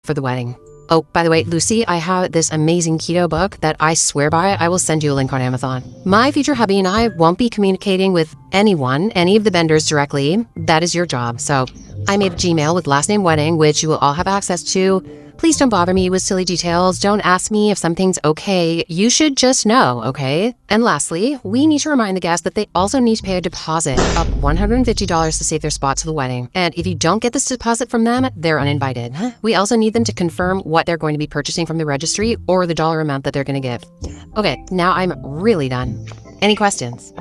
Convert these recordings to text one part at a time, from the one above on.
for the wedding. Oh, by the way, Lucy, I have this amazing keto book that I swear by. I will send you a link on Amazon. My future hubby and I won't be communicating with anyone, any of the vendors directly. That is your job. So I made a Gmail with last name wedding, which you will all have access to. Please don't bother me with silly details. Don't ask me if something's okay. You should just know, okay? And lastly, we need to remind the guests that they also need to pay a deposit of $150 to save their spot to the wedding. And if you don't get this deposit from them, they're uninvited. We also need them to confirm what they're going to be purchasing from the registry or the dollar amount that they're going to give. Okay, now I'm really done. Any questions?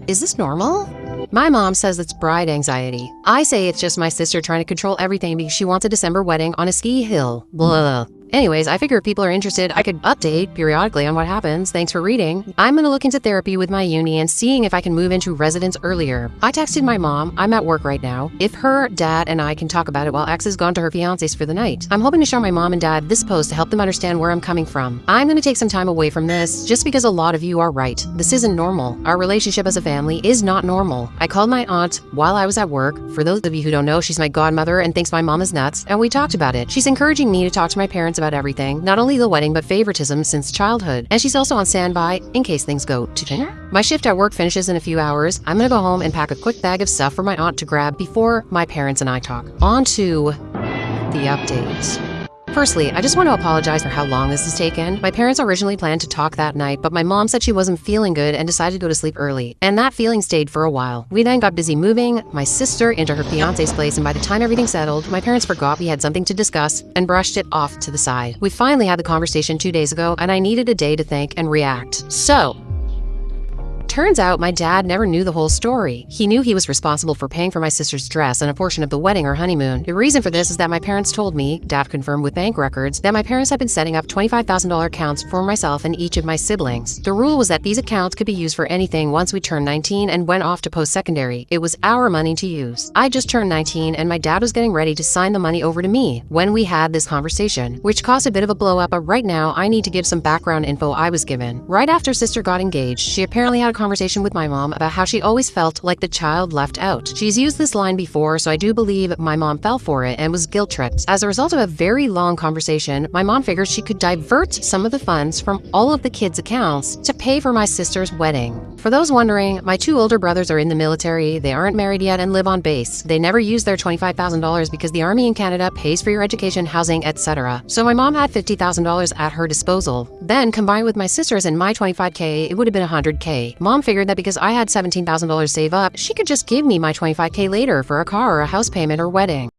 Is this normal? My mom says it's bride anxiety. I say it's just my sister trying to control everything because she wants a December wedding on a ski hill. Blah. Anyways, I figure if people are interested, I could update periodically on what happens. Thanks for reading. I'm going to look into therapy with my uni and seeing if I can move into residence earlier. I texted my mom. I'm at work right now. If her dad and I can talk about it while X has gone to her fiance's for the night. I'm hoping to show my mom and dad this post to help them understand where I'm coming from. I'm going to take some time away from this just because a lot of you are right. This isn't normal. Our relationship as a family is not normal. I called my aunt while I was at work. For those of you who don't know, she's my godmother and thinks my mom is nuts, and we talked about it. She's encouraging me to talk to my parents about everything, not only the wedding but favoritism since childhood, and she's also on standby in case things go to dinner. My shift at work finishes in a few hours. I'm gonna go home and pack a quick bag of stuff for my aunt to grab before my parents and I talk. On to the update. Firstly, I just want to apologize for how long this has taken. My parents originally planned to talk that night, but my mom said she wasn't feeling good and decided to go to sleep early. And that feeling stayed for a while. We then got busy moving my sister into her fiance's place, and by the time everything settled, my parents forgot we had something to discuss and brushed it off to the side. We finally had the conversation 2 days ago, and I needed a day to think and react. So, turns out my dad never knew the whole story. He knew he was responsible for paying for my sister's dress and a portion of the wedding or honeymoon. The reason for this is that my parents told me, dad confirmed with bank records, that my parents had been setting up $25,000 accounts for myself and each of my siblings. The rule was that these accounts could be used for anything once we turned 19 and went off to post-secondary. It was our money to use. I just turned 19 and my dad was getting ready to sign the money over to me when we had this conversation, which caused a bit of a blow up, but right now I need to give some background info I was given. Right after sister got engaged, she apparently had a conversation with my mom about how she always felt like the child left out. She's used this line before, so I do believe my mom fell for it and was guilt-tripped. As a result of a very long conversation, my mom figured she could divert some of the funds from all of the kids' accounts to pay for my sister's wedding. For those wondering, my 2 older brothers are in the military. They aren't married yet and live on base. They never use their $25,000 because the Army in Canada pays for your education, housing, etc. So my mom had $50,000 at her disposal. Then, combined with my sister's and my $25K, it would have been $100K. Mom figured that because I had $17,000 saved up, she could just give me my $25K later for a car or a house payment or wedding.